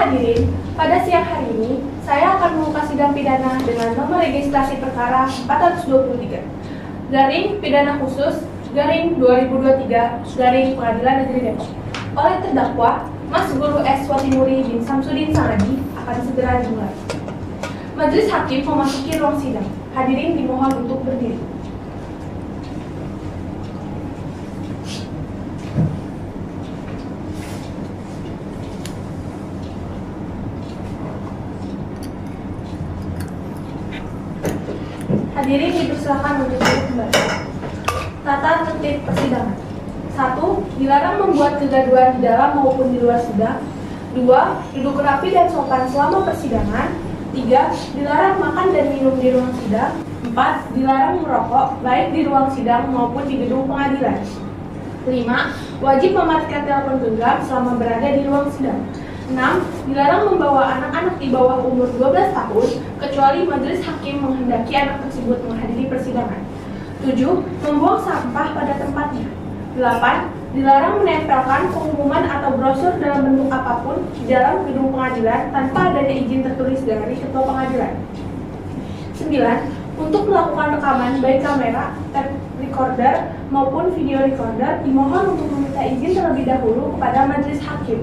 hadirin, pada siang hari ini saya akan membuka sidang pidana dengan nomor registrasi perkara 423 garing pidana khusus garing 2023 garing Pengadilan Negeri Depok oleh terdakwa Mas Guru S. Watimuri bin Samsudin Sangaji akan segera dimulai. Majelis Hakim memasuki ruang sidang. Hadirin dimohon untuk berdiri. Hadirin dipersilakan untuk duduk kembali. Tata tertib persidangan. 1. Dilarang membuat kegaduhan di dalam maupun di luar sidang. 2. Duduk rapi dan sopan selama persidangan. 3. Dilarang makan dan minum di ruang sidang. 4. Dilarang merokok baik di ruang sidang maupun di gedung pengadilan. 5. Wajib mematikan telepon genggam selama berada di ruang sidang. 6. Dilarang membawa anak-anak di bawah umur 12 tahun kecuali majelis hakim menghendaki anak tersebut menghadiri persidangan. 7. Membuang sampah pada tempatnya. 8. Dilarang menempelkan pengumuman atau brosur dalam bentuk apapun di dalam gedung pengadilan tanpa adanya izin tertulis dari ketua pengadilan. 9. Untuk melakukan rekaman baik kamera, tape recorder maupun video recorder dimohon untuk meminta izin terlebih dahulu kepada majelis hakim.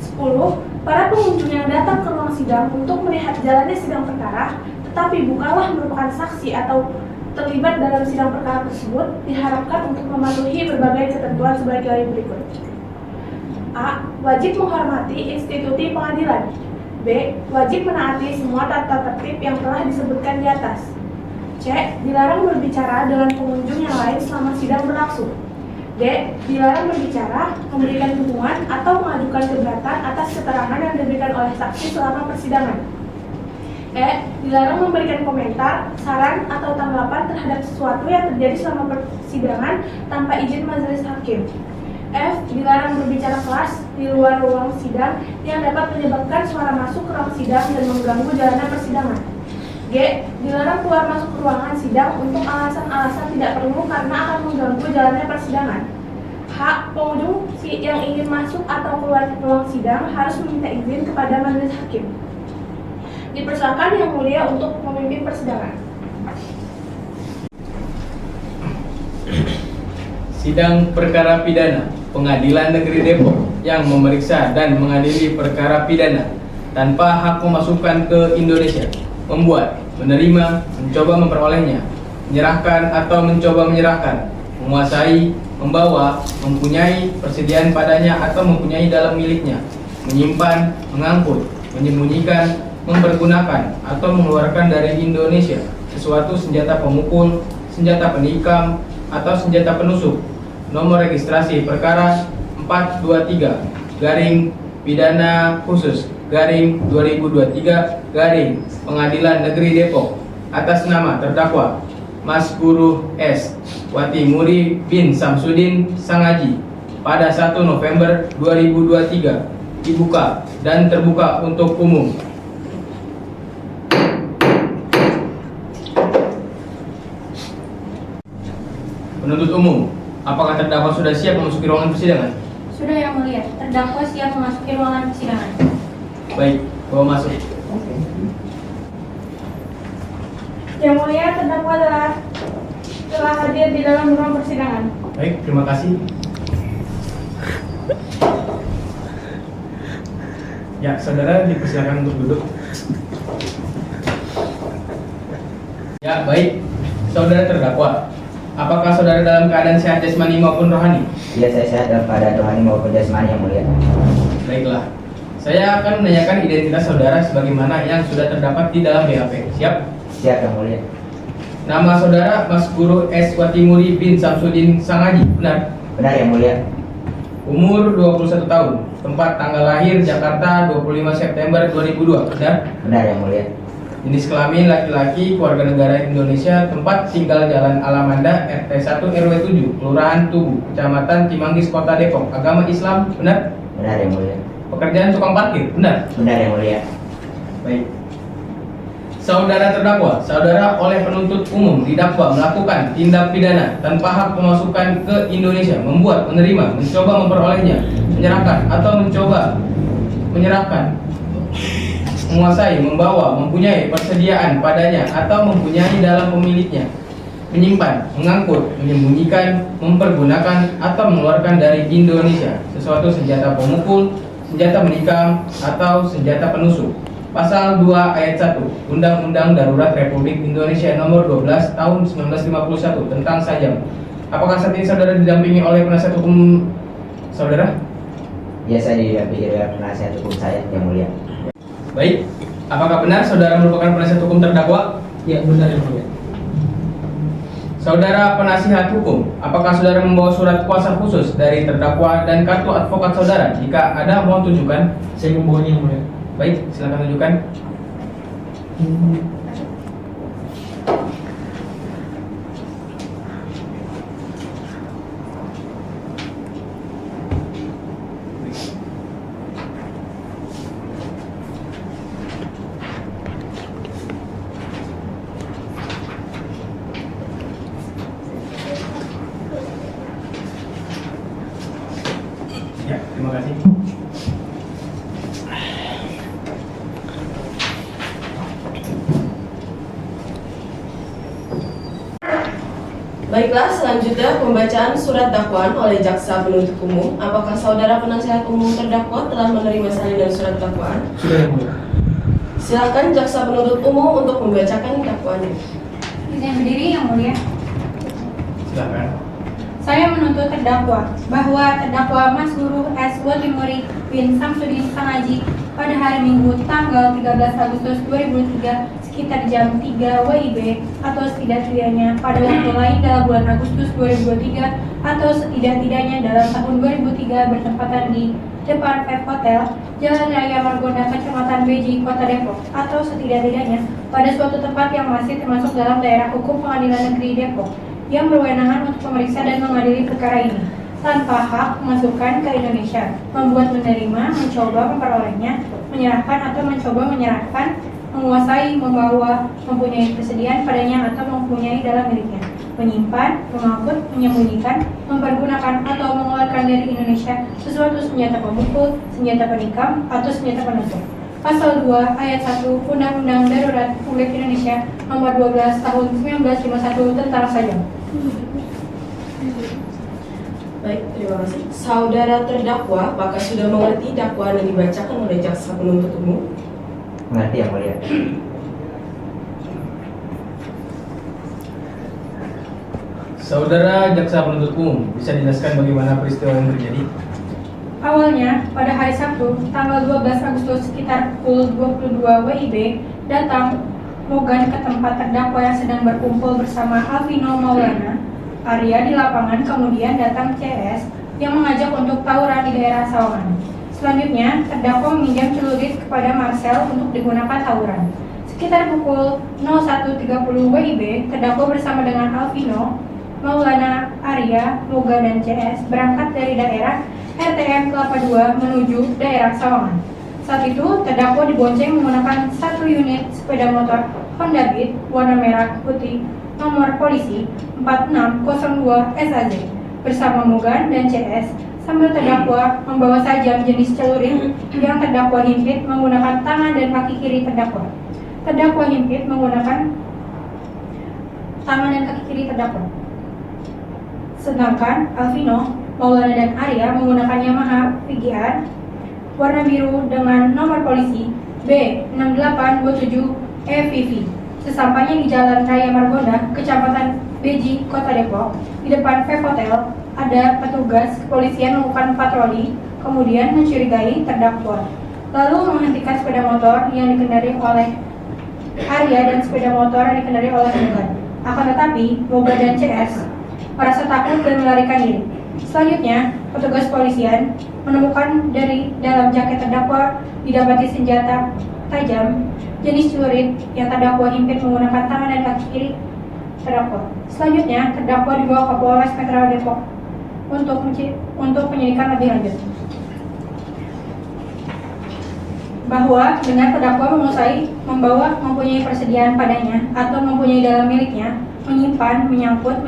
10. Para pengunjung yang datang ke ruang sidang untuk melihat jalannya sidang perkara, tetapi bukanlah merupakan saksi atau terlibat dalam sidang perkara tersebut, diharapkan untuk mematuhi berbagai ketentuan sebagai berikut. A. Wajib menghormati institusi pengadilan. B. Wajib menaati semua tata tertib yang telah disebutkan di atas. C. Dilarang berbicara dengan pengunjung yang lain selama sidang berlangsung. D. Dilarang berbicara, memberikan dukungan, atau mengajukan keberatan atas keterangan yang diberikan oleh saksi selama persidangan. E. Dilarang memberikan komentar, saran, atau tanggapan terhadap sesuatu yang terjadi selama persidangan tanpa izin majelis hakim. F. Dilarang berbicara keras di luar ruang sidang yang dapat menyebabkan suara masuk ke ruang sidang dan mengganggu jalannya persidangan. G. Dilarang keluar masuk ke ruangan sidang untuk alasan-alasan tidak perlu karena akan mengganggu jalannya persidangan. H. Pengunjung yang ingin masuk atau keluar ruang sidang harus meminta izin kepada majelis hakim. Dipersilakan Yang Mulia untuk memimpin persidangan. Sidang perkara pidana Pengadilan Negeri Depok yang memeriksa dan mengadili perkara pidana tanpa hak memasukkan ke Indonesia, membuat, menerima, mencoba memperolehnya, menyerahkan atau mencoba menyerahkan, menguasai, membawa, mempunyai, persediaan padanya atau mempunyai dalam miliknya, menyimpan, mengangkut, menyembunyikan, mempergunakan atau mengeluarkan dari Indonesia sesuatu senjata pemukul, senjata penikam, atau senjata penusuk. Nomor registrasi perkara 423 garing pidana khusus garing 2023 garing Pengadilan Negeri Depok atas nama terdakwa Mas Guru S. Watimuri bin Samsudin Sangaji pada 1 November 2023 dibuka dan terbuka untuk umum. Penuntut umum, apakah terdakwa sudah siap memasuki ruangan persidangan? Sudah, Yang Mulia. Terdakwa siap memasuki ruangan persidangan. Baik, bawa masuk. Yang Mulia, terdakwa telah hadir di dalam ruang persidangan. Baik, terima kasih. Ya, saudara dipersilakan untuk duduk. Ya, baik. Saudara terdakwa, apakah saudara dalam keadaan sehat jasmani maupun rohani? Iya, saya sehat dalam keadaan rohani maupun jasmani, Yang Mulia. Baiklah. Saya akan menanyakan identitas saudara sebagaimana yang sudah terdapat di dalam BAP. Siap? Siap, Yang Mulia. Nama saudara Mas Guru S. Watimuri bin Samsudin Sangaji, benar? Benar, Yang Mulia. Umur 21 tahun. Tempat tanggal lahir Jakarta 25 September 2002, benar? Benar, Yang Mulia. Jenis kelamin laki-laki, keluarga negara Indonesia, tempat tinggal Jalan Alamanda, RT 1 RW 7, Kelurahan Tugu, Kecamatan Cimanggis, Kota Depok. Agama Islam, benar? Benar, Yang Mulia. Pekerjaan tukang parkir, benar? Benar, Yang Mulia. Baik. Saudara terdakwa, saudara oleh penuntut umum didakwa melakukan tindak pidana tanpa hak pemasukan ke Indonesia, membuat, menerima, mencoba memperolehnya, menyerahkan atau mencoba menyerahkan menguasai, membawa, mempunyai persediaan padanya atau mempunyai dalam pemiliknya, menyimpan, mengangkut, menyembunyikan, mempergunakan atau mengeluarkan dari Indonesia sesuatu senjata pemukul, senjata menikam atau senjata penusuk. Pasal 2 ayat 1 Undang-Undang Darurat Republik Indonesia Nomor 12 Tahun 1951 tentang Sajam. Apakah saat ini saudara didampingi oleh penasihat hukum saudara? Ya, saya didampingi oleh penasihat hukum saya, Yang Mulia. Baik, apakah benar saudara merupakan penasihat hukum terdakwa? Ya, benar Yang Mulia. Saudara penasihat hukum, apakah saudara membawa surat kuasa khusus dari terdakwa dan kartu advokat saudara? Jika ada, mohon tunjukkan. Saya membawanya Yang Mulia. Baik, silakan tunjukkan. Ya, terima kasih. Baiklah, selanjutnya pembacaan surat dakwaan oleh jaksa penuntut umum. Apakah saudara penasihat umum terdakwa telah menerima salinan surat dakwaan? Sudah Yang Mulia. Silakan jaksa penuntut umum untuk membacakan dakwaannya. Izin berdiri Yang Mulia. Silakan. Saya menuntut terdakwa bahwa terdakwa Mas Guru S. Wotimuri bin Samsudin Sangaji pada hari Minggu tanggal 13 Agustus 2003 sekitar jam 3 WIB atau setidak-tidaknya pada waktu lain dalam bulan Agustus 2023 atau setidak-tidaknya dalam tahun 2003 bertempatan di depan Pep Hotel, Jalan Raya Margonda, Kecamatan Beji, Kota Depok, atau setidak-tidaknya pada suatu tempat yang masih termasuk dalam daerah hukum Pengadilan Negeri Depok yang berwenang untuk memeriksa dan mengadili perkara ini tanpa hak memasukkan ke Indonesia, membuat, menerima, mencoba memperolehnya, menyerahkan atau mencoba menyerahkan, menguasai, membawa, mempunyai persediaan padanya atau mempunyai dalam miliknya, menyimpan, mengangkut, menyembunyikan, mempergunakan atau mengeluarkan dari Indonesia sesuatu senjata pemukul, senjata penikam atau senjata penusuk. Pasal 2 ayat 1 Undang-Undang Darurat Republik Indonesia Nomor 12 Tahun 1951 tentang Sajam. Baik, terima kasih. Saudara terdakwa, apakah sudah mengerti dakwaan yang dibacakan oleh jaksa penuntut umum? Mengerti Yang Mulia. Saudara jaksa penuntut umum, bisa dijelaskan bagaimana peristiwa yang terjadi? Awalnya, pada hari Sabtu, tanggal 12 Agustus sekitar pukul 22 WIB, datang Mogan ke tempat terdakwa yang sedang berkumpul bersama Alvino Maulana Arya di lapangan, kemudian datang CS yang mengajak untuk tawuran di daerah Sawangan. Selanjutnya, terdakwa meminjam celurit kepada Marcel untuk digunakan tawuran. Sekitar pukul 01.30 WIB, terdakwa bersama dengan Alvino Maulana Arya, Moga, dan CS berangkat dari daerah RTM Kelapa II menuju daerah Sawangan. Saat itu, terdakwa dibonceng menggunakan satu unit sepeda motor Honda Beat warna merah putih nomor polisi 4602 SAZ bersama Mogan dan CS, sambil terdakwa membawa sajam jenis celurit yang terdakwa himpit menggunakan tangan dan kaki kiri terdakwa. Terdakwa himpit menggunakan tangan dan kaki kiri terdakwa. Sedangkan Alvino, Maulana, dan Arya menggunakan Yamaha VGR warna biru dengan nomor polisi B6827 EVV. Sesampainya di Jalan Raya Margonda, Kecamatan Beji, Kota Depok, di depan Pep Hotel, ada petugas kepolisian melakukan patroli, kemudian mencurigai terdakwa, lalu menghentikan sepeda motor yang dikendarai oleh Arya dan sepeda motor yang dikendarai oleh Mogan. Akan tetapi, Mogan dan CS merasa takut dan melarikan diri. Selanjutnya, petugas polisian menemukan dari dalam jaket terdakwa didapati senjata tajam jenis celurit yang terdakwa himpit menggunakan tangan dan kaki kiri terdakwa. Selanjutnya, terdakwa dibawa ke Polres Metro Depok untuk penyidikan lebih lanjut. Bahwa dengan terdakwa menguasai, membawa, mempunyai persediaan padanya atau mempunyai dalam miliknya, menyimpan, menyangkut,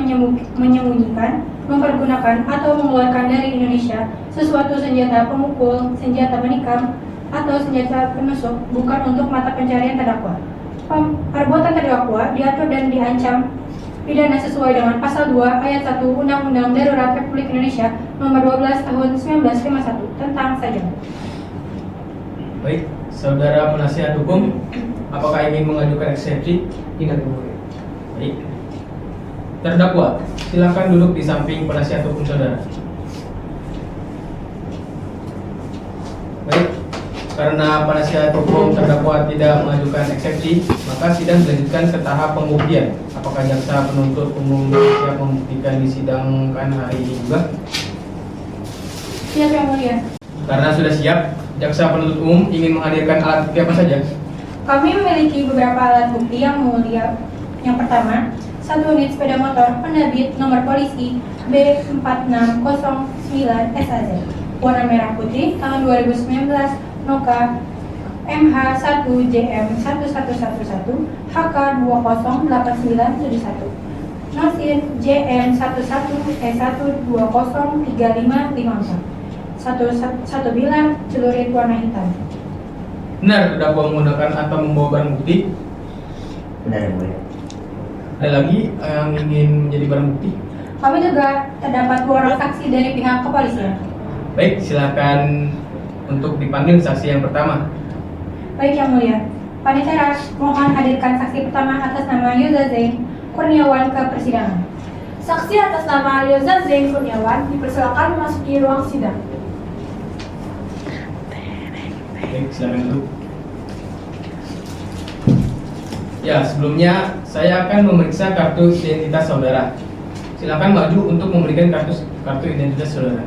menyembunyikan, mempergunakan atau mengeluarkan dari Indonesia sesuatu senjata pemukul, senjata menikam atau senjata penusuk bukan untuk mata pencarian terdakwa. Perbuatan terdakwa diatur dan diancam pidana sesuai dengan Pasal 2 Ayat 1 Undang-Undang Darurat Republik Indonesia Nomor 12 Tahun 1951 tentang sajam. Baik, saudara penasihat hukum, apakah ingin mengajukan eksepsi? Tidak yang mulia. Baik. Terdakwa, silakan duduk di samping penasihat hukum saudara. Baik, karena penasihat hukum terdakwa tidak mengajukan eksepsi, maka sidang dilanjutkan ke tahap pembuktian. Apakah jaksa penuntut umum siap membuktikan disidangkan hari ini juga? Siap yang mulia. Karena sudah siap, jaksa penuntut umum ingin menghadirkan alat bukti apa saja? Kami memiliki beberapa alat bukti yang mulia. Yang pertama, 1 unit sepeda motor Honda Beat nomor polisi B4609 SAZ warna merah putih tahun 2019 Noka MH1JM 1111 HK208971 Nosin JM11E1203554 satu bilah celurit warna hitam. Benar terdakwa menggunakan atau membawa barang bukti? Benar yang mulia. Ada lagi yang ingin menjadi barang bukti? Kami juga terdapat 2 orang saksi dari pihak kepolisian. Baik, silakan untuk dipanggil saksi yang pertama. Baik yang mulia, Panitera mohon hadirkan saksi pertama atas nama Yoza Zain Kurniawan ke persidangan. Saksi atas nama Yoza Zain Kurniawan dipersilakan memasuki ruang sidang. Baik, silakan duduk. Ya, sebelumnya saya akan memeriksa kartu identitas saudara. Silakan maju untuk memberikan kartu identitas saudara.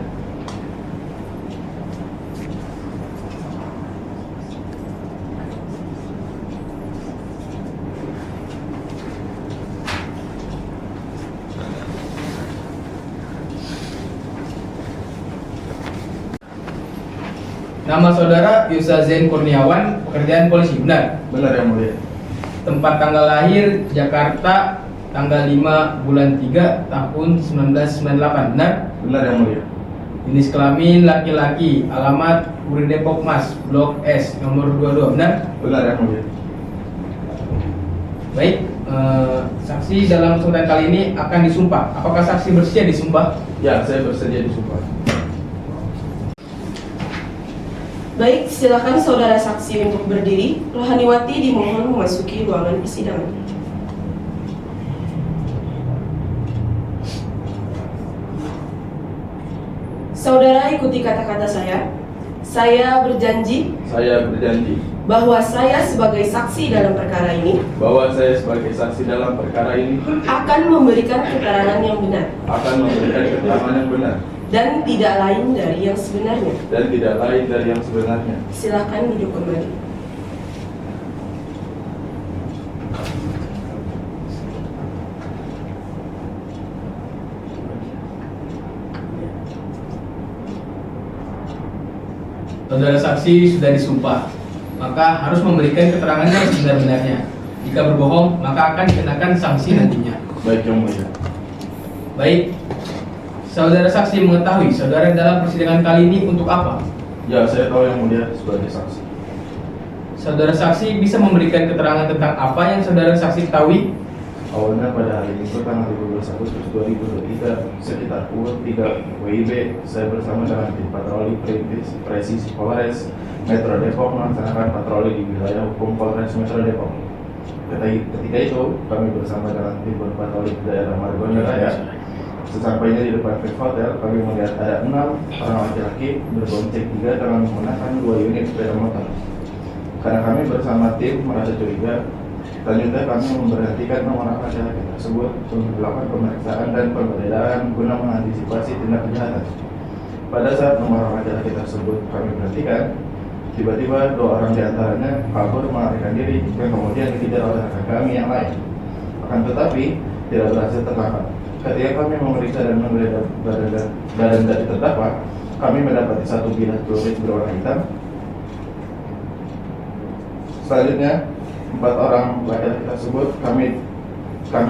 Nama saudara Yoza Zain Kurniawan, pekerjaan polisi, benar? Benar yang mulia. Tempat tanggal lahir Jakarta, tanggal 5 bulan 3 tahun 1998, benar? Benar yang mulia. Jenis kelamin laki-laki, alamat Puri Depok Mas, Blok S, nomor 22, benar? Benar yang mulia. Baik, saksi dalam kesempatan kali ini akan disumpah. Apakah saksi bersedia disumpah? Ya, saya bersedia disumpah. Baik, silakan saudara saksi untuk berdiri. Rohaniwati dimohon memasuki ruangan persidangan. Saudara ikuti kata-kata saya. Saya berjanji Saya berjanji bahwa saya sebagai saksi dalam perkara ini bahwa saya sebagai saksi dalam perkara ini akan memberikan keterangan yang benar akan memberikan keterangan yang benar dan tidak lain dari yang sebenarnya. dan tidak lain dari yang sebenarnya. Silakan duduk kembali. Saudara saksi sudah disumpah, maka harus memberikan keterangan yang sebenar-benarnya. Jika berbohong, maka akan dikenakan sanksi nantinya. Baik yang mulia. Baik, saudara saksi mengetahui saudara dalam persidangan kali ini untuk apa? Ya, saya tahu yang mulia sebagai saksi. Saudara saksi bisa memberikan keterangan tentang apa yang saudara saksi ketahui? Awalnya pada hari Minggu tanggal 15 Agustus 2023 sekitar pukul 3 WIB, saya bersama dengan tim patroli presisi Polres Metro Depok melaksanakan patroli di wilayah hukum Polres Metro Depok. Ketika itu kami bersama dengan tim patroli di daerah Margonda Raya. Sesampainya di depan Pet Hotel, kami melihat ada 6 orang laki-laki berbonceng 3 dengan menggunakan 2 unit sepeda motor. Karena kami bersama tim merasa curiga, selanjutnya kami memberhentikan orang laki-laki tersebut untuk melakukan pemeriksaan dan penggeledahan guna mengantisipasi tindak kejahatan. Pada saat orang laki-laki tersebut kami berhentikan, tiba-tiba 2 orang diantaranya kabur melarikan diri yang kemudian dikejar oleh rekan kami yang lain. Akan tetapi tidak berhasil tertangkap. Ketika kami memeriksa dan menggeledah badan dari terdakwa, kami mendapati 1 bilah celurit berwarna hitam. Selanjutnya 4 orang laki-laki tersebut kami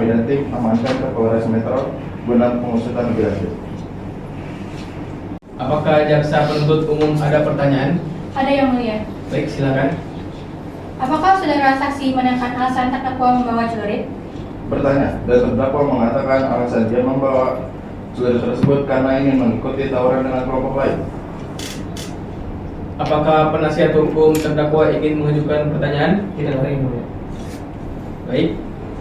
dan tim amankan ke Polres Metro guna pengusutan lebih lanjut. Apakah jaksa penuntut umum ada pertanyaan? Ada yang mulia. Baik, silakan. Apakah saudara saksi menekan alasan terdakwa membawa celurit? Bertanya, dan terdakwa mengatakan alasan dia membawa celurit tersebut karena ingin mengikuti tawuran dengan kelompok lain. Apakah penasihat hukum terdakwa ingin mengajukan pertanyaan? Tidak ada yang mulia. Baik.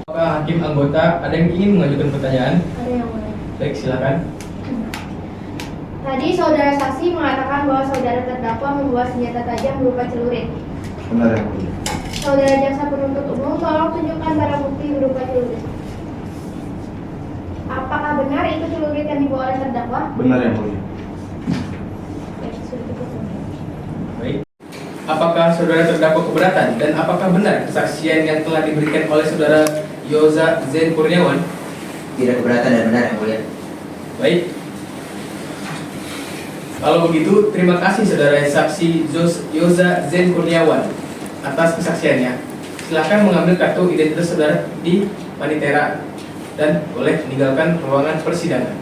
Apakah hakim anggota ada yang ingin mengajukan pertanyaan? Ada yang mulia. Baik, silakan. Tadi saudara saksi mengatakan bahwa saudara terdakwa membawa senjata tajam berupa celurit. Benar yang mulia. Saudara jaksa penuntut umum, tolong tunjukkan barang bukti berupa celurit. Apakah benar itu celurit yang dibawa oleh terdakwa? Benar yang mulia. Baik. Apakah saudara terdakwa keberatan dan apakah benar kesaksian yang telah diberikan oleh saudara Yoza Zen Kurniawan? Tidak keberatan dan benar yang mulia. Baik. Kalau begitu, terima kasih saudara saksi Yoza Zen Kurniawan atas kesaksiannya. Silakan mengambil kartu identitas saudara di panitera dan boleh meninggalkan ruangan persidangan.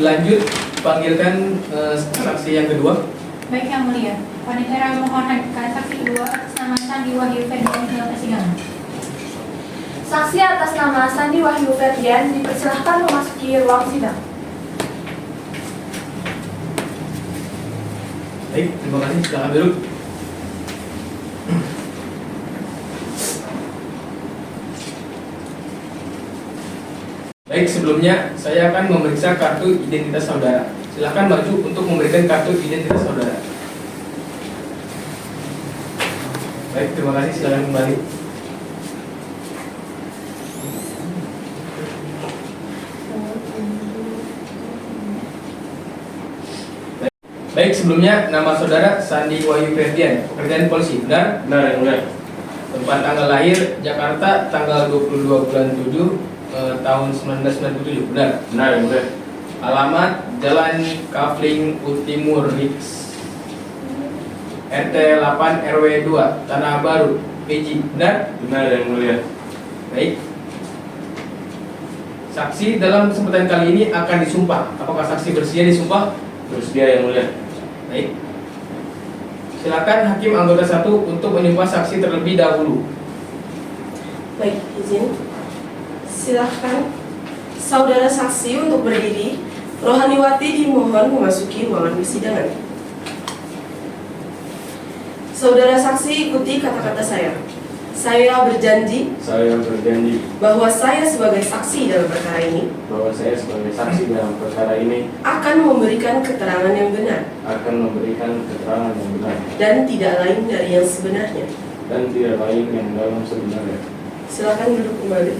Lanjut, panggilkan saksi yang kedua. Baik yang mulia. Panitera mohon hadirkan saksi kedua atas nama Sandi Wahyu Ferdian dalam persidangan. Saksi atas nama Sandi Wahyu Ferdian dipersilahkan memasuki ruang sidang. Baik, terima kasih. Silakan duduk. Baik, sebelumnya saya akan memeriksa kartu identitas saudara. Silakan maju untuk memberikan kartu identitas saudara. Baik, terima kasih. Silakan kembali. Baik, sebelumnya nama saudara Sandi Wahyu Ferdian, pekerjaan polisi, benar? Benar yang mulia. Tempat tanggal lahir Jakarta tanggal 22 bulan 7 tahun 1997, benar? Benar yang mulia. Alamat Jalan Kafling Utimur Riks RT 8 RW 2 Tanah Baru PJ, benar? Benar yang mulia. Baik. Saksi dalam kesempatan kali ini akan disumpah. Apakah saksi bersedia disumpah? Bersedia yang mulia. Baik. Silakan hakim anggota 1 untuk menyumpah saksi terlebih dahulu. Baik, izin. Silahkan saudara saksi untuk berdiri. Rohaniwati dimohon memasuki ruangan persidangan. Saudara saksi ikuti kata-kata saya. Saya berjanji Saya berjanji bahwa saya sebagai saksi dalam perkara ini bahwa saya sebagai saksi dalam perkara ini akan memberikan keterangan yang benar akan memberikan keterangan yang benar dan tidak lain dari yang sebenarnya. dan tidak lain yang dalam sebenarnya. Silakan duduk kembali.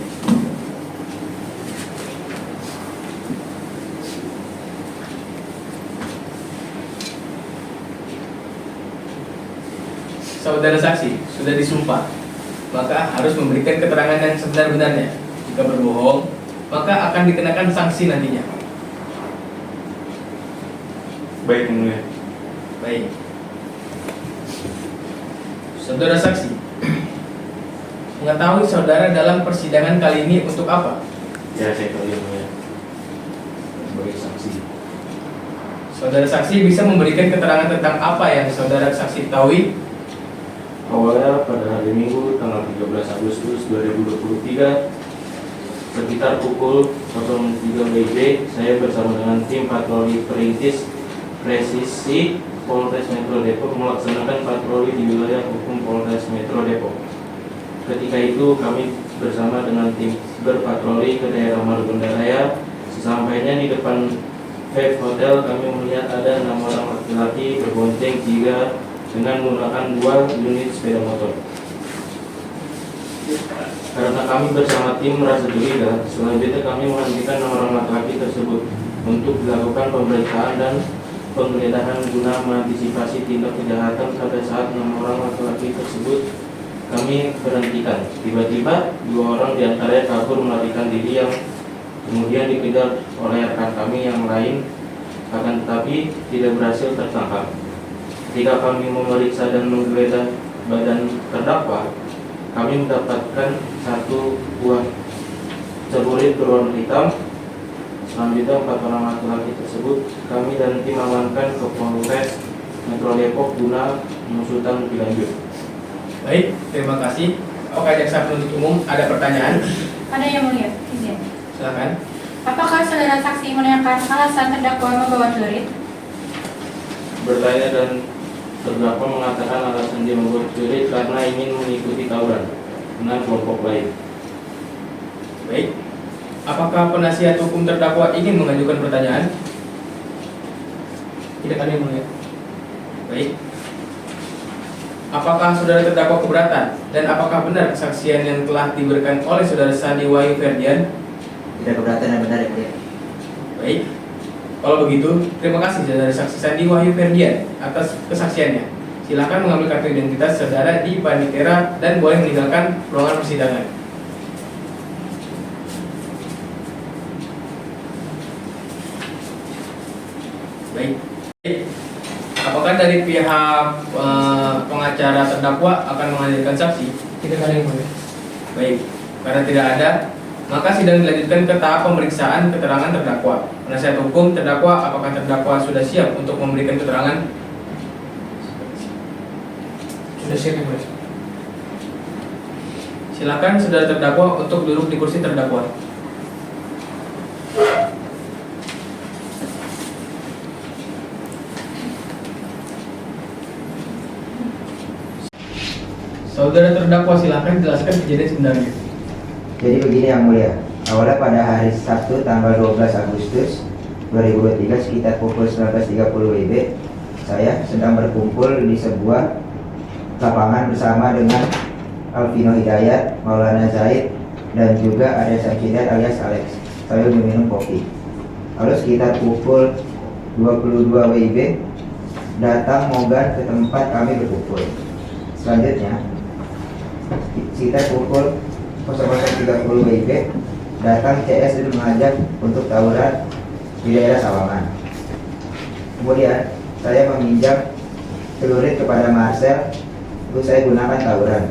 Saudara saksi sudah disumpah, maka harus memberikan keterangan yang sebenar-benarnya. Jika berbohong, maka akan dikenakan sanksi nantinya. Baik yang mulia. Baik. Saudara saksi, mengetahui saudara dalam persidangan kali ini untuk apa? Ya, saya tahu yang mulia. Sebagai saksi. Saudara saksi bisa memberikan keterangan tentang apa yang saudara saksi ketahui? Awalnya pada hari Minggu tanggal 13 Agustus 2023 sekitar pukul 03 WIB saya bersama dengan tim patroli perintis presisi Polres Metro Depok melaksanakan patroli di wilayah hukum Polres Metro Depok. Ketika itu kami bersama dengan tim berpatroli ke daerah Margonda Raya. Sesampainya di depan Five Hotel kami melihat ada 6 orang laki-laki berbonceng 3 dengan menggunakan 2 unit sepeda motor. Karena kami bersama tim merasa curiga, selanjutnya kami menghentikan 6 orang laki-laki tersebut untuk dilakukan pemeriksaan dan penggeledahan guna mengantisipasi tindak kejahatan. Pada saat 6 orang laki-laki tersebut kami berhentikan. Tiba-tiba 2 orang diantaranya kabur melarikan diri yang kemudian dikejar oleh rekan kami yang lain, akan tetapi tidak berhasil tertangkap. Ketika kami memeriksa dan menggeledah badan terdakwa, kami mendapatkan satu buah celurit berwarna hitam. Selanjutnya 4 orang laki-laki tersebut kami dan tim amankan ke Polres Metro Depok guna pengusutan lebih lanjut. Baik, terima kasih. Apakah jaksa penuntut umum ada pertanyaan? Ada yang mulia, izin. Silakan. Apakah saudara saksi menanyakan alasan terdakwa membawa celurit? Bertanya dan terdakwa mengatakan alasan dia membuat celurit karena ingin mengikuti tawuran dengan kelompok lain. Baik. Apakah penasihat hukum terdakwa ingin mengajukan pertanyaan? Tidak ada yang mulia. Baik. Apakah saudara terdakwa keberatan? Dan apakah benar kesaksian yang telah diberikan oleh saudara Sandi Wahyu Ferdian? Tidak keberatan dan benar, yang mulia. Baik. Kalau begitu, terima kasih saudara saksi Sandi Wahyu Ferdian atas kesaksiannya. Silakan mengambil kartu identitas saudara di panitera dan boleh meninggalkan ruangan persidangan. Baik. Apakah dari pihak pengacara terdakwa akan menghadirkan saksi? Tidak ada yang mulia. Baik, karena tidak ada, maka sidang dilanjutkan ke tahap pemeriksaan keterangan terdakwa. Penasihat hukum terdakwa, apakah terdakwa sudah siap untuk memberikan keterangan? Sudah siap yang mulia. Silakan saudara terdakwa untuk duduk di kursi terdakwa. Saudara terdakwa silakan jelaskan kejadian sebenarnya. Jadi begini yang mulia, awalnya pada hari Sabtu tanggal 12 Agustus 2023 sekitar pukul 19.30 WIB, saya sedang berkumpul di sebuah lapangan bersama dengan Alvino Hidayat, Maulana Zaid, dan juga ada Syamsidan alias Alex. Saya meminum kopi. Lalu sekitar pukul 22 WIB datang Mogan ke tempat kami berkumpul. Selanjutnya sekitar pukul 00.30 WIB datang CS dan mengajak untuk tawuran di daerah Sawangan. Kemudian saya meminjam celurit kepada Marcel untuk saya gunakan tawuran.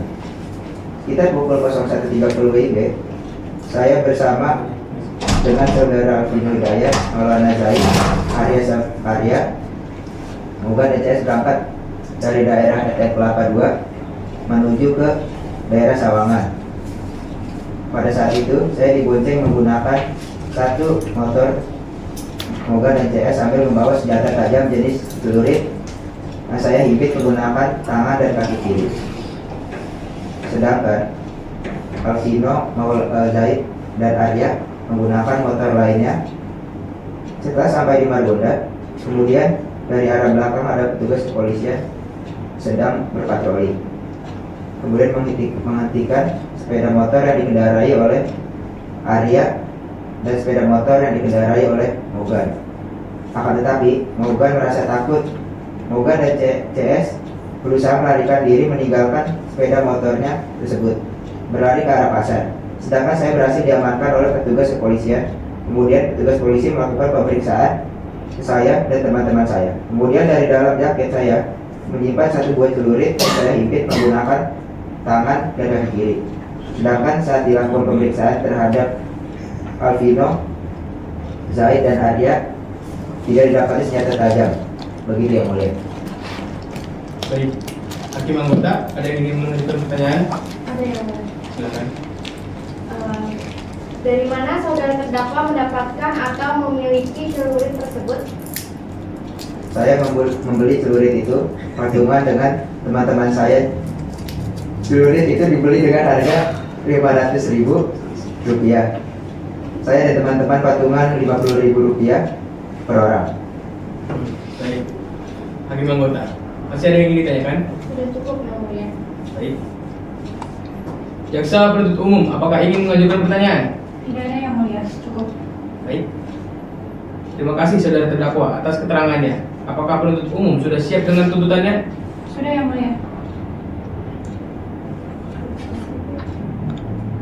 Sekitar pukul 01.30 WIB saya bersama dengan saudara Alvino Hidayat, Maulana Zaid, Arya Sakarya, Moga dan CS berangkat dari daerah RT Kelapa 2 menuju ke daerah Sawangan. Pada saat itu saya dibonceng menggunakan satu motor Moga dan CS sambil membawa senjata tajam jenis celurit. Nah, saya himpit menggunakan tangan dan kaki kiri. Sedangkan Alvino, Zaid dan Arya menggunakan motor lainnya. Setelah sampai di Margonda, kemudian dari arah belakang ada petugas kepolisian sedang berpatroli. Kemudian menghentikan sepeda motor yang dikendarai oleh Arya dan sepeda motor yang dikendarai oleh Mogan. Akan tetapi Mogan merasa takut. Mogan dan CS berusaha melarikan diri meninggalkan sepeda motornya tersebut, berlari ke arah pasar. Sedangkan saya berhasil diamankan oleh petugas kepolisian. Kemudian petugas polisi melakukan pemeriksaan ke saya dan teman-teman saya. Kemudian dari dalam jaket saya menyimpan satu buah celurit yang saya himpit menggunakan tangan dan kaki kiri. Sedangkan saat dilakukan pemeriksaan terhadap Alvino, Zaid dan Arya tidak didapati senjata tajam. Begitu yang mulia. Baik, hakim anggota ada yang ingin mengajukan pertanyaan? Ada yang mulia. Silakan. Dari mana saudara terdakwa mendapatkan atau memiliki celurit tersebut? Saya membeli celurit itu patungan dengan teman-teman saya. Celurit itu dibeli dengan harga Rp500.000. Saya dan teman-teman patungan Rp50.000 per orang. Baik, hakim anggota masih ada yang ingin ditanyakan? Sudah cukup yang mulia. Baik. Jaksa penuntut umum, apakah ingin mengajukan pertanyaan? Tidak ada yang mulia, cukup. Baik. Terima kasih saudara terdakwa atas keterangannya. Apakah penuntut umum sudah siap dengan tuntutannya? Sudah yang mulia.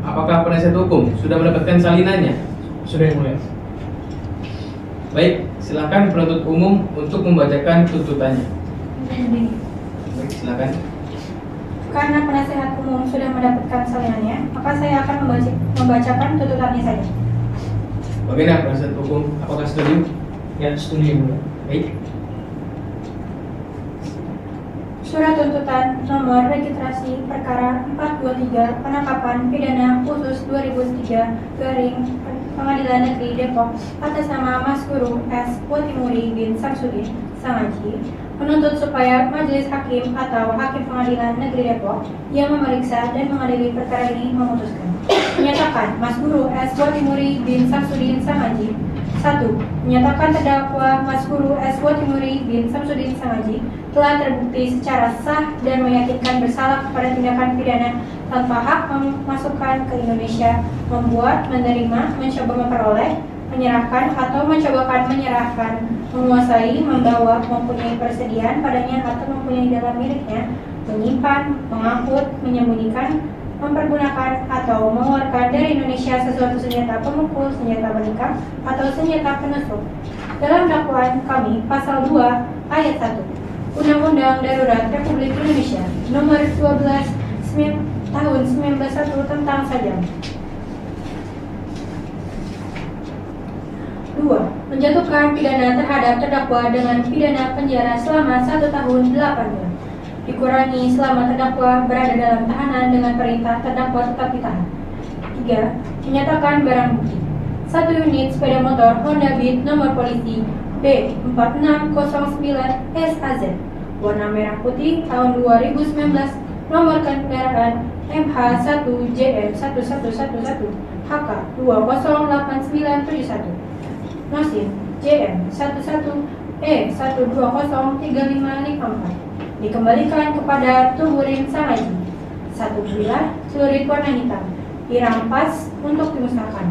Apakah penasihat hukum sudah mendapatkan salinannya? Sudah yang mulia. Baik, silakan penuntut umum untuk membacakan tuntutannya. Baik, silakan. Karena penasihat umum sudah mendapatkan salinannya, maka maka saya akan membacakan tuntutannya saja. Bagaimana penasihat hukum? Apakah setuju? Ya, setuju yang mulia. Baik. Surat tuntutan nomor registrasi perkara 423 penangkapan pidana khusus 2003 garing Pengadilan Negeri Depok atas nama Mas Guru S. Watimuri bin Samsudin Sangaji menuntut supaya Majelis Hakim atau Hakim Pengadilan Negeri Depok yang memeriksa dan mengadili perkara ini memutuskan menyatakan Mas Guru S. Watimuri bin Samsudin Sangaji 1. Menyatakan terdakwa Mas Guru S. Watimuri bin Samsudin Sangaji telah terbukti secara sah dan meyakinkan bersalah kepada tindakan pidana tanpa hak memasukkan ke Indonesia, membuat, menerima, mencoba memperoleh, menyerahkan atau mencobakan menyerahkan, menguasai, membawa, mempunyai persediaan padanya atau mempunyai dalam miliknya, menyimpan, mengangkut, menyembunyikan, mempergunakan atau mengeluarkan dari Indonesia sesuatu senjata pemukul, senjata menikam, atau senjata penusuk. Dalam dakwaan kami, pasal 2 ayat 1 Undang-Undang Darurat Republik Indonesia nomor 12 tahun 1901 tentang sajam. 2. Menjatuhkan pidana terhadap terdakwa dengan pidana penjara selama 1 tahun 8 bulan. Dikurangi selama terdakwa berada dalam tahanan dengan perintah terdakwa tetap ditahan. 3. Menyatakan barang bukti 1 unit sepeda motor Honda Beat nomor polisi B4609 SAZ warna merah putih tahun 2019, nomor kendaraan MH1JM1111 HK 208971, Nosin JM11E1203554, dikembalikan kepada Tuburin Sangaji. 1 bilah celurit warna hitam dirampas untuk dimusnahkan.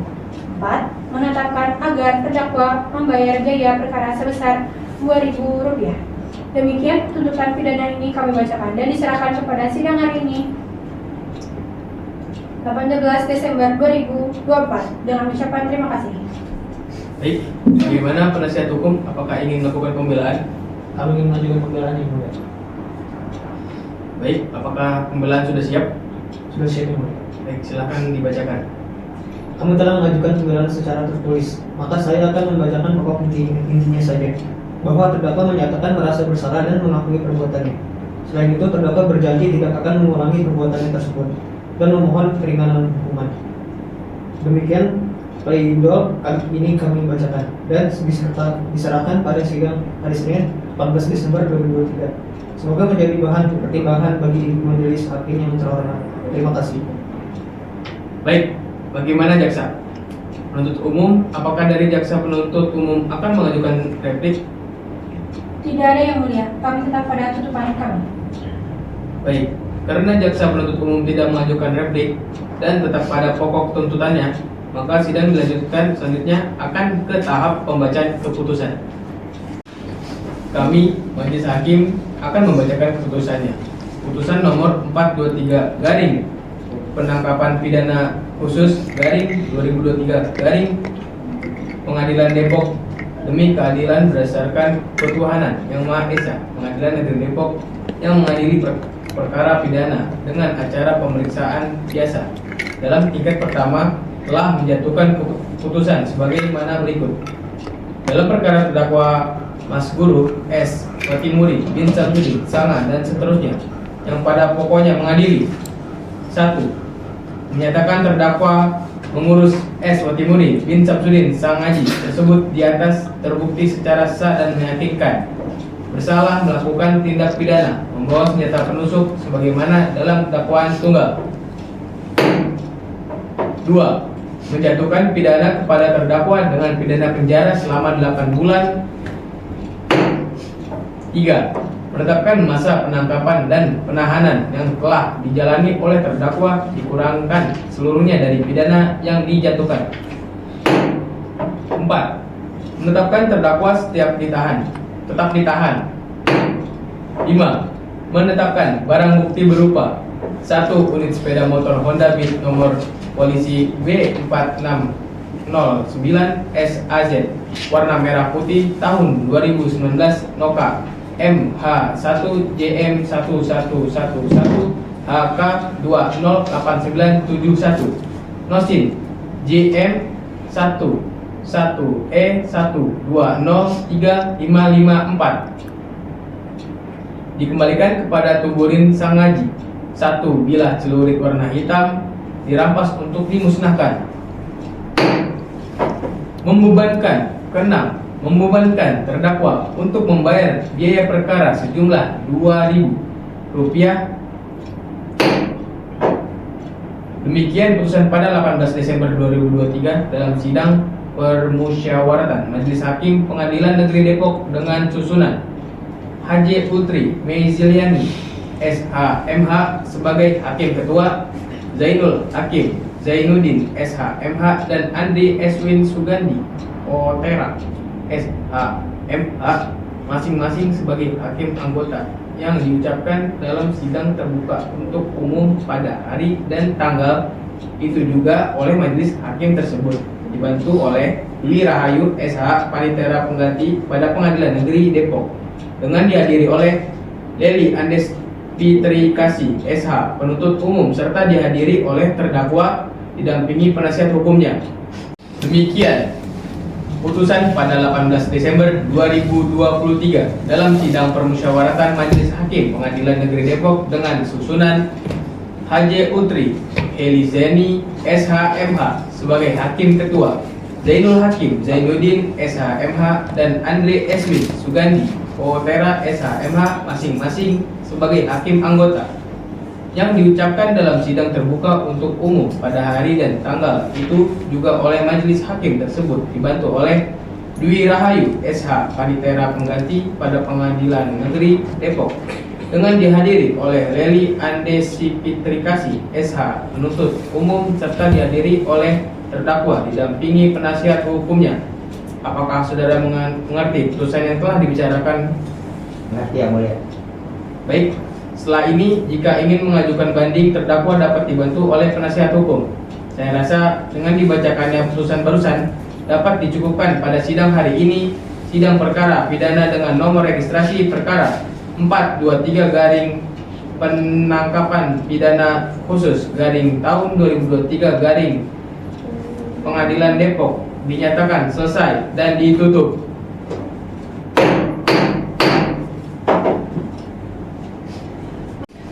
4. Menetapkan agar terdakwa membayar biaya perkara sebesar Rp2.000. Demikian tuntutan pidana ini kami bacakan dan diserahkan kepada sidang hari ini 18 Desember 2024 dengan ucapan terima kasih. Baik, bagaimana penasihat hukum? Apakah ingin melakukan pembelaan? Kami ingin mengajukan pembelaan yang mulia. Baik, apakah pembelaan sudah siap? Sudah siap yang mulia. Baik, silakan dibacakan. Kami telah mengajukan pembelaan secara tertulis, maka saya akan membacakan pokok intinya saja. Bahwa terdakwa menyatakan merasa bersalah dan mengakui perbuatannya. Selain itu, terdakwa berjanji tidak akan mengulangi perbuatannya tersebut dan memohon keringanan hukuman. Demikian pledoi ini kami bacakan dan diserahkan pada sidang hari Senin 14 Desember 2023. Semoga menjadi bahan pertimbangan bagi majelis hakim yang terhormat. Terima kasih. Baik, bagaimana jaksa? Penuntut umum, apakah dari jaksa penuntut umum akan mengajukan replik? Tidak ada yang mulia, kami tetap pada tuntutan kami. Baik, karena jaksa penuntut umum tidak mengajukan replik dan tetap pada pokok tuntutannya, maka sidang dilanjutkan selanjutnya akan ke tahap pembacaan keputusan. Kami, majelis hakim, akan membacakan keputusannya. Putusan nomor 423 garing penangkapan pidana khusus garing 2023 garing Pengadilan Depok demi keadilan berdasarkan ketuhanan yang Maha Esa, Pengadilan Negeri Depok yang mengadili perkara pidana dengan acara pemeriksaan biasa dalam tingkat pertama telah menjatuhkan keputusan sebagaimana berikut. Dalam perkara terdakwa Mas Guru S. Watimuri bin Samsudin Sanga dan seterusnya yang pada pokoknya mengadili 1. Menyatakan terdakwa mengurus S. Watimuri bin Samsudin Sangaji tersebut di atas terbukti secara sah dan meyakinkan bersalah melakukan tindak pidana membawa senjata penusuk sebagaimana dalam dakwaan tunggal. 2. Menjatuhkan pidana kepada terdakwa dengan pidana penjara selama 8 bulan. 3. Menetapkan masa penangkapan dan penahanan yang telah dijalani oleh terdakwa dikurangkan seluruhnya dari pidana yang dijatuhkan. 4. Menetapkan terdakwa tetap ditahan. 5. Menetapkan barang bukti berupa 1 unit sepeda motor Honda Beat nomor polisi B4609 SAZ warna merah putih tahun 2019 Noka MH1JM1111 HK 208971 Nosin JM 11E1203554 dikembalikan kepada Tuburin Sangaji. 1. Bilah celurit warna hitam dirampas untuk dimusnahkan. Keenam, membebankan terdakwa untuk membayar biaya perkara sejumlah Rp2.000. Demikian putusan pada 18 Desember 2023 dalam sidang permusyawaratan Majelis Hakim Pengadilan Negeri Depok dengan susunan H.J. Putri Meiziliani SH.MH sebagai Hakim Ketua, Zainul Hakim Zainuddin SH.MH dan Andi Eswin Sugandi Otera SH.MH masing-masing sebagai Hakim Anggota yang diucapkan dalam sidang terbuka untuk umum pada hari dan tanggal itu juga oleh majelis hakim tersebut, dibantu oleh Dwi Rahayu SH Panitera Pengganti pada Pengadilan Negeri Depok dengan dihadiri oleh Leli Andes Fitri Kasih SH penuntut umum serta dihadiri oleh terdakwa didampingi penasihat hukumnya. Demikian putusan pada 18 Desember 2023 dalam sidang permusyawaratan Majelis Hakim Pengadilan Negeri Depok dengan susunan H.J. Putri Elizeni SH.MH sebagai Hakim Ketua, Zainul Hakim Zainuddin SH.MH dan Andre Eswin Sugandi Otera SH.MH masing-masing sebagai Hakim Anggota yang diucapkan dalam sidang terbuka untuk umum pada hari dan tanggal itu juga oleh majelis hakim tersebut, dibantu oleh Dwi Rahayu SH Panitera Pengganti pada Pengadilan Negeri Depok dengan dihadiri oleh Leli Andesi Fitrikasi SH penuntut umum serta dihadiri oleh terdakwa didampingi penasihat hukumnya. Apakah saudara mengerti putusan yang telah dibicarakan? Mengerti yang mulia. Baik. Setelah ini, jika ingin mengajukan banding, terdakwa dapat dibantu oleh penasihat hukum. Saya rasa dengan dibacakannya putusan barusan dapat dicukupkan pada sidang hari ini, sidang perkara pidana dengan nomor registrasi perkara 423 garing penangkapan pidana khusus garing tahun 2023 garing Pengadilan Depok dinyatakan selesai dan ditutup.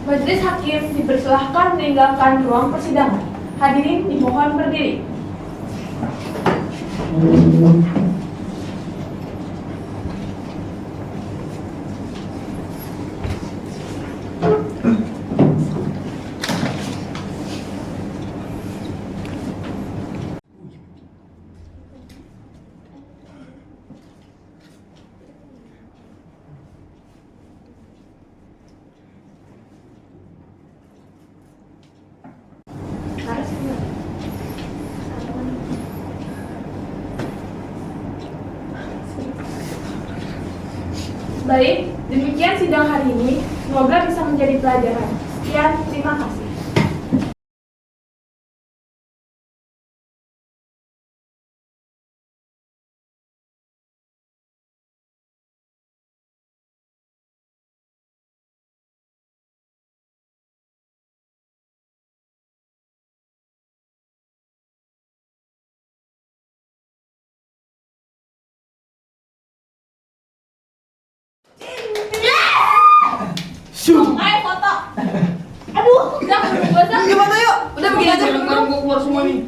Majelis Hakim dipersilahkan meninggalkan ruang persidangan. Hadirin dimohon berdiri. Baik, demikian sidang hari ini. Semoga bisa menjadi pelajaran. Sekian, terima kasih. Ayo foto. Aduh, udah basah. Udah begini aja. Keluar semua nih.